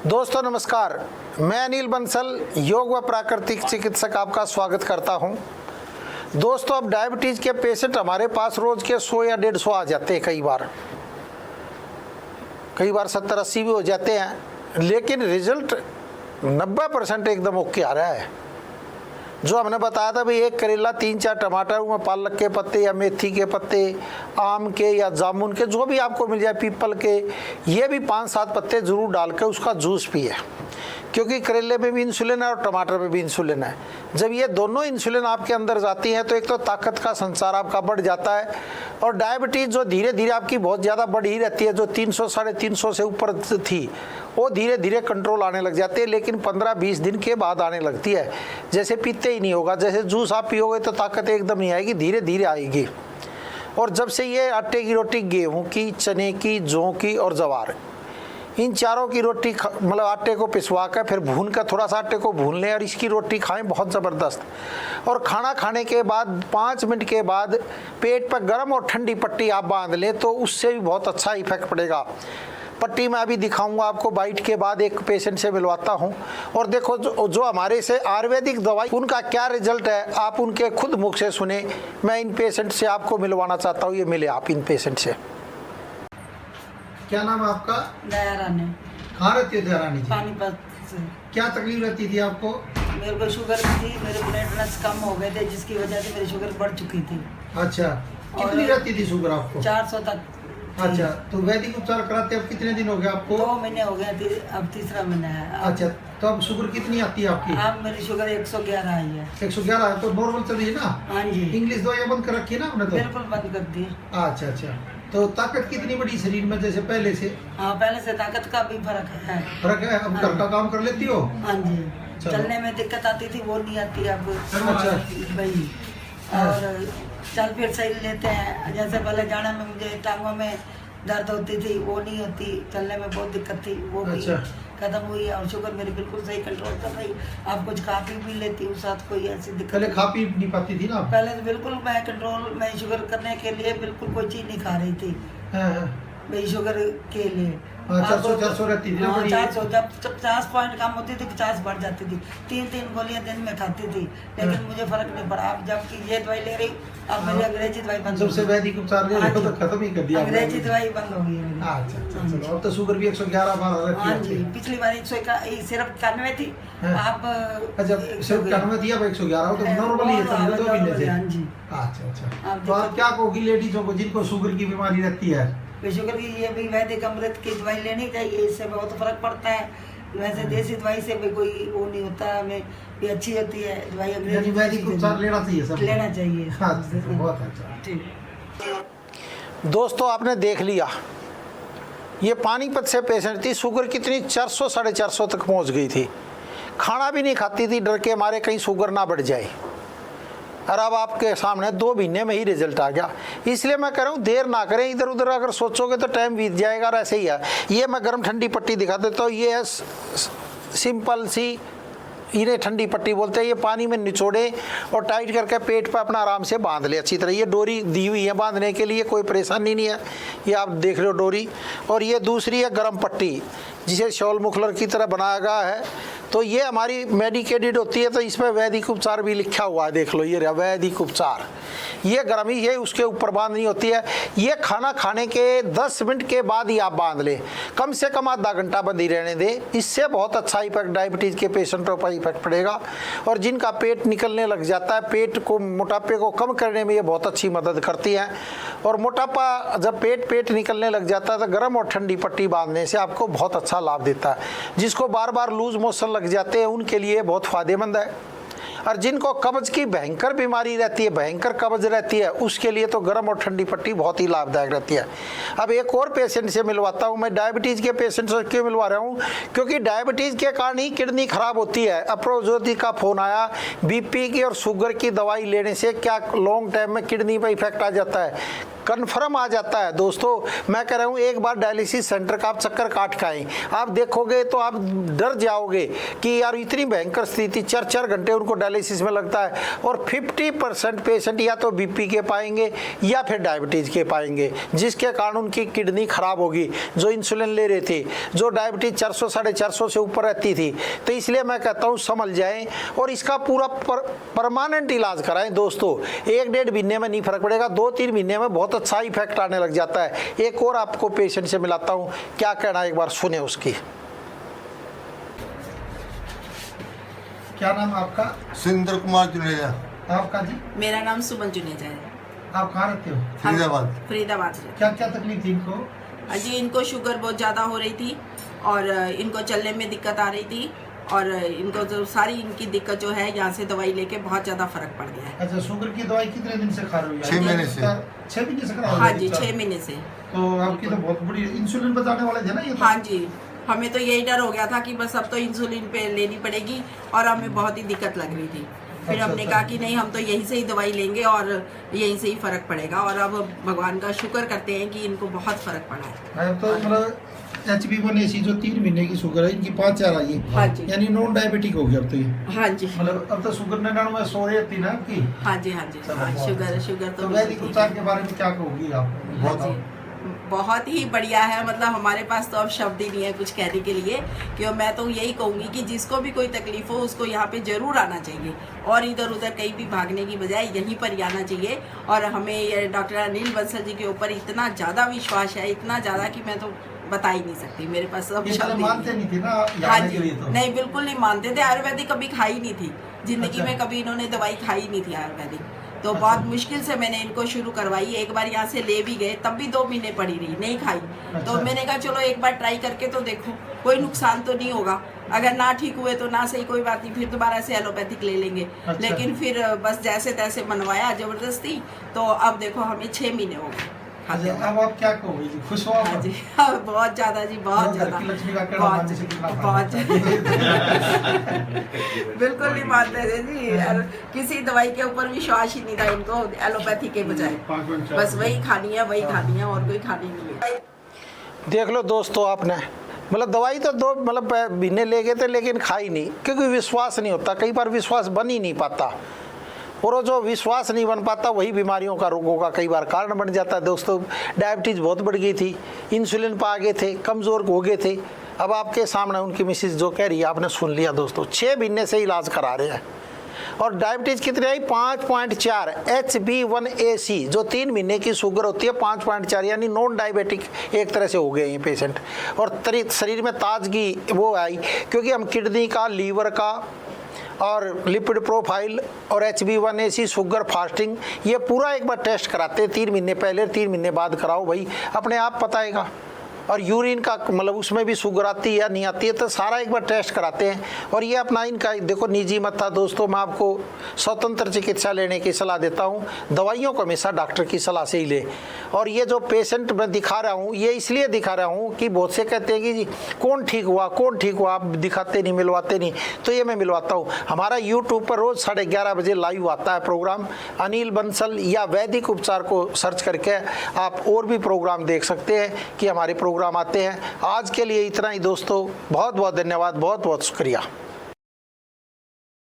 दोस्तों नमस्कार, मैं अनिल बंसल योग व प्राकृतिक चिकित्सक आपका स्वागत करता हूं। दोस्तों अब डायबिटीज़ के पेशेंट हमारे पास रोज़ के 100 या 150 आ जाते हैं, कई बार 70-80 भी हो जाते हैं, लेकिन रिजल्ट 90% एकदम ओके आ रहा है। जो हमने बताया था भाई, एक करेला 3-4 टमाटर में पालक के पत्ते या मेथी के पत्ते, आम के या जामुन के, जो भी आपको मिल जाए, पीपल के, ये भी 5-7 पत्ते जरूर डाल के उसका जूस पिए, क्योंकि करेले में भी इंसुलिन है और टमाटर में भी इंसुलिन है। जब ये दोनों इंसुलिन आपके अंदर जाती हैं तो एक तो ताकत का संचार आपका बढ़ जाता है, और डायबिटीज़ जो धीरे धीरे आपकी बहुत ज़्यादा बढ़ ही रहती है, जो 300-350 से ऊपर थी, वो धीरे धीरे कंट्रोल आने लग जाती है, लेकिन 15-20 दिन के बाद आने लगती है। जैसे पीते ही नहीं होगा, जैसे जूस आप पियोगे तो ताकत एकदम नहीं आएगी, धीरे धीरे आएगी। और जब से ये आटे की रोटी, गेहूँ की, चने की, जौ की और जवार, इन चारों की रोटी मतलब आटे को पिसवा कर फिर भून कर, थोड़ा सा आटे को भून लें और इसकी रोटी खाएं, बहुत ज़बरदस्त। और खाना खाने के बाद 5 मिनट के बाद पेट पर गर्म और ठंडी पट्टी आप बांध लें तो उससे भी बहुत अच्छा इफेक्ट पड़ेगा। पट्टी मैं अभी दिखाऊंगा आपको, बाइट के बाद एक पेशेंट से मिलवाता हूं, और देखो जो हमारे से आयुर्वेदिक दवाई, उनका क्या रिजल्ट है आप उनके खुद मुख से सुने। मैं इन पेशेंट से आपको मिलवाना चाहता हूँ, ये मिले आप इन पेशेंट से। क्या नाम है आपका? दया रानी। कहाँ रहती है दया रानी जी? पानीपत से। क्या तकलीफ रहती थी आपको? मेरे को शुगर थी, मेरे प्लेटलेट्स कम हो गए थे, जिसकी वजह से मेरी शुगर बढ़ चुकी थी। अच्छा, कितनी रहती थी शुगर आपको? 400 तक। अच्छा, तो वैदिक उपचार कराते अब कितने दिन हो गए आपको? 2 महीने हो गए, अब तीसरा महीना है। अच्छा, तो अब शुगर कितनी आती है आपकी? अब मेरी शुगर 111 आई है। 111 है तो नॉर्मल चल रही है ना? हाँ जी। इंग्लिश दवाइयाँ बंद कर रखी है ना आपने? तो बिल्कुल बंद कर दी। अच्छा, तो ताकत कितनी बड़ी शरीर में जैसे पहले से? हाँ, पहले से ताकत का भी फर्क है। फर्क है? अब घर का काम कर लेती हो? हाँ जी। चलो। चलने में दिक्कत आती थी, वो नहीं आती अब। अच्छा। भाई, और चल फिर सही लेते हैं। जैसे पहले जाने में मुझे टांगों में दर्द होती थी, वो नहीं होती। चलने में बहुत दिक्कत थी, वो भी खत्म हुई है। और शुगर मेरी बिल्कुल सही कंट्रोल कर रही। आप कुछ खा पी भी लेती हूँ साथ, कोई ऐसी दिक्कत? पहले खा पी नहीं पाती थी ना? पहले तो बिल्कुल मैं कंट्रोल में शुगर करने के लिए बिल्कुल कोई चीज नहीं खा रही थी। मेरी शुगर के लिए 400 रहती थी ना? 400, जब 50 पॉइंट कम होती थी, 50 बढ़ जाती थी। 3 गोलियां दिन में खाती थी, लेकिन मुझे फर्क नहीं पड़ा। अब जबकि ये दवाई ले रही, अब मेरी अंग्रेजी दवाई बंद। सबसे वैदिक उपचार ले रहे हो तो खत्म ही कर दिया। अंग्रेजी दवाई बंद हो गई। अच्छा, चलो। अब तो शुगर भी 111 रहती है। हाँ जी, पिछली बार 100 सिर्फ 91 थी। आप सिर्फ 91 थी, अब 111 हो तो नॉर्मल ही है, 2 महीने से। हाँ जी। अच्छा, तो आप क्या कहोगी लेडीजों को जिनको शुगर की बीमारी रहती है? शुगर की ये भी वैदिक अमृत की दवाई लेनी चाहिए, इससे बहुत फर्क पड़ता है। वैसे देसी दवाई से भी कोई वो नहीं होता, हमें भी अच्छी होती है दवाई। अंग्रेजी वैदिक उपचार लेना चाहिए, सब लेना चाहिए। बहुत अच्छा। ठीक। दोस्तों आपने देख लिया, ये पानीपत से पेशेंट थी, शुगर कितनी 400-450 तक पहुंच गई थी। खाना भी नहीं खाती थी, डर के मारे कहीं शुगर ना बढ़ जाए। और अब आपके सामने 2 महीने में ही रिजल्ट आ गया। इसलिए मैं कह रहा हूँ देर ना करें, इधर उधर अगर सोचोगे तो टाइम बीत जाएगा। और ऐसे ही है, ये मैं गर्म ठंडी पट्टी दिखा देता हूँ। ये है सिंपल सी, इन्हें ठंडी पट्टी बोलते हैं। ये पानी में निचोड़े और टाइट करके पेट पर अपना आराम से बांध ले अच्छी तरह। ये डोरी दी हुई है बांधने के लिए, कोई परेशानी नहीं है। ये आप देख रहे हो डोरी। और ये दूसरी है गर्म पट्टी, जिसे शॉल मुखलर की तरह बनाया गया है। तो ये हमारी मेडिकेटेड होती है, तो इसमें वैदिक उपचार भी लिखा हुआ है, देख लो, ये रहा वैदिक उपचार। ये गर्मी है, उसके ऊपर बांधनी होती है। ये खाना खाने के 10 मिनट के बाद ही आप बांध लें, कम से कम आधा घंटा बंदी रहने दें। इससे बहुत अच्छा इफेक्ट डायबिटीज़ के पेशेंटों पर इफेक्ट पड़ेगा। और जिनका पेट निकलने लग जाता है, पेट को, मोटापे को कम करने में ये बहुत अच्छी मदद करती है। और मोटापा जब पेट निकलने लग जाता है तो गर्म और ठंडी पट्टी बांधने से आपको बहुत अच्छा लाभ देता है। जिसको बार बार लूज मोशन लग जाते हैं उनके लिए बहुत फायदेमंद है। और जिनको कब्ज की भयंकर बीमारी रहती है, भयंकर कब्ज रहती है, उसके लिए तो गर्म और ठंडी पट्टी बहुत ही लाभदायक रहती है। अब एक और पेशेंट से मिलवाता हूँ मैं। डायबिटीज़ के पेशेंट से क्यों मिलवा रहा हूँ? क्योंकि डायबिटीज़ के कारण ही किडनी खराब होती है। अप्रज्योति का फ़ोन आया, बीपी की और शुगर की दवाई लेने से क्या लॉन्ग टाइम में किडनी पर इफेक्ट आ जाता है। कन्फर्म आ जाता है दोस्तों। मैं कह रहा हूँ एक बार डायलिसिस सेंटर का आप चक्कर काट के आए, आप देखोगे तो आप डर जाओगे कि यार इतनी भयंकर स्थिति, 4-4 घंटे उनको डायलिसिस में लगता है। और 50% पेशेंट या तो बीपी के पाएंगे या फिर डायबिटीज़ के पाएंगे, जिसके कारण उनकी किडनी खराब होगी जो इंसुलिन ले रहे थे, जो डायबिटीज 400 450 से ऊपर रहती थी। तो इसलिए मैं कहता हूँ समझ जाएं और इसका पूरा परमानेंट इलाज कराएं दोस्तों। 1-1.5 महीने में नहीं फर्क पड़ेगा, 2-3 महीने में बहुत अच्छा इफेक्ट आने लग जाता है। एक और आपको पेशेंट से मिलाता हूँ, क्या कहना एक बार सुने उसकी। क्या नाम आपका? सुरेंद्र कुमार जुनेजा। आपका जी? मेरा नाम सुमन जुनेजा है। आप कहाँ रहते हो? फरीदाबाद। फरीदाबाद से। क्या क्या तकलीफ थी इनको? जी इनको शुगर बहुत ज़्यादा हो रही थी और इनको चलने में दिक्कत आ रही थी और इनको जो सारी इनकी दिक्कत जो है यहाँ से दवाई लेके बहुत ज़्यादा फर्क पड़ गया है। अच्छा, शुगर की दवाई कितने दिन से खा रही हो? 6 महीने से। 6 महीने से खा रही हो? हाँ जी 6 महीने से। तो आपकी तो बहुत बड़ी इंसुलिन बचाने वाले थे ना ये तो? हाँ जी, हमें तो यही डर हो गया था कि बस अब तो इंसुलिन पे लेनी पड़ेगी और हमें बहुत ही दिक्कत लग रही थी। फिर हमने कहा कि नहीं, हम तो यहीं से ही दवाई लेंगे और यहीं से ही फर्क पड़ेगा। और अब भगवान का शुक्र करते हैं कि इनको बहुत फर्क पड़ा है। तो मतलब HB1AC जो 3 महीने की शुगर है, इनकी 5-4 आई है। हाँ जी। यानी नॉन डायबिटिक हो गया अब तो ये। हाँ जी। मतलब अब तो शुगर 99 थी ना आपकी? हाँ जी, हाँ जी। शुगर तो वैदिक उपचार के बारे में क्या कहोगी आप? हाँ जी, बहुत ही बढ़िया है। मतलब हमारे पास तो अब शब्द ही नहीं है कुछ कहने के लिए, कि मैं तो यही कहूँगी कि जिसको भी कोई तकलीफ हो उसको यहाँ पे ज़रूर आना चाहिए और इधर उधर कहीं भी भागने की बजाय यहीं पर ही आना चाहिए। और हमें ये डॉक्टर अनिल बंसल जी के ऊपर इतना ज़्यादा विश्वास है, इतना ज़्यादा कि मैं तो बता ही नहीं सकती। मेरे पास सब शब्द मानते नहीं थे ना हाँ जाने जी, के लिए तो? नहीं बिल्कुल नहीं मानते थे। आयुर्वेदिक कभी खाई नहीं थी जिंदगी अच्छा। में, कभी इन्होंने दवाई खाई नहीं थी आयुर्वेदिक। तो बहुत मुश्किल से मैंने इनको शुरू करवाई। एक बार यहाँ से ले भी गए, तब भी 2 महीने पड़ी रही, नहीं खाई। तो अच्छा। मैंने कहा चलो एक बार ट्राई करके तो देखो, कोई नुकसान तो नहीं होगा। अगर ना ठीक हुए तो ना सही, कोई बात नहीं, फिर दोबारा से एलोपैथिक ले लेंगे। अच्छा। लेकिन फिर बस जैसे तैसे मनवाया जबरदस्ती, तो अब देखो हमें 6 महीने हो गए। अच्छा, अब आप क्या कहोगे जी? खुश हो आप? हाँ जी, हाँ, बहुत ज्यादा जी, बहुत ज्यादा, लक्ष्मी का कहना मानने से कितना बहुत बिल्कुल नहीं मानते थे जी। और किसी दवाई के ऊपर विश्वास ही नहीं था इनको एलोपैथी के बजाय। बस वही खानी है, वही खानी है, और कोई खानी नहीं है। देख लो दोस्तों, आपने मतलब दवाई तो 2 महीने ले गए थे लेकिन खाई नहीं, क्योंकि विश्वास नहीं होता। कई बार विश्वास बन ही नहीं पाता, और वो जो विश्वास नहीं बन पाता वही बीमारियों का, रोगों का कई बार कारण बन जाता है दोस्तों। डायबिटीज़ बहुत बढ़ गई थी, इंसुलिन पर आ गए थे, कमज़ोर हो गए थे। अब आपके सामने उनकी मिसेज जो कह रही है आपने सुन लिया दोस्तों, 6 महीने से इलाज करा रहे हैं। और डायबिटीज़ कितनी आई? 5.4। HB1AC जो 3 महीने की शुगर होती है, 5.4 यानी नॉन डायबिटिक एक तरह से हो गए ये पेशेंट। और शरीर में ताजगी वो आई, क्योंकि हम किडनी का, लीवर का और लिपिड प्रोफाइल और HB1AC शुगर फास्टिंग ये पूरा एक बार टेस्ट कराते हैं। 3 महीने पहले, 3 महीने बाद कराओ भाई, अपने आप बताएगा। और यूरिन का मतलब उसमें भी शुगर आती है या नहीं आती है, तो सारा एक बार टेस्ट कराते हैं। और ये अपना इनका देखो निजी मत था दोस्तों, मैं आपको स्वतंत्र चिकित्सा लेने की सलाह देता हूँ। दवाइयों को हमेशा डॉक्टर की सलाह से ही ले। और ये जो पेशेंट मैं दिखा रहा हूँ, ये इसलिए दिखा रहा हूँ कि बहुत से कहते हैं कि जी कौन ठीक हुआ, कौन ठीक हुआ, आप दिखाते नहीं, मिलवाते नहीं, तो ये मैं मिलवाता हूँ। हमारा यूट्यूब पर रोज़ 11:30 बजे लाइव आता है प्रोग्राम, अनिल बंसल या वैदिक उपचार को सर्च करके आप और भी प्रोग्राम देख सकते हैं कि हमारे प्रोग्राम आते हैं। आज के लिए इतना ही दोस्तों, बहुत बहुत धन्यवाद, बहुत बहुत शुक्रिया।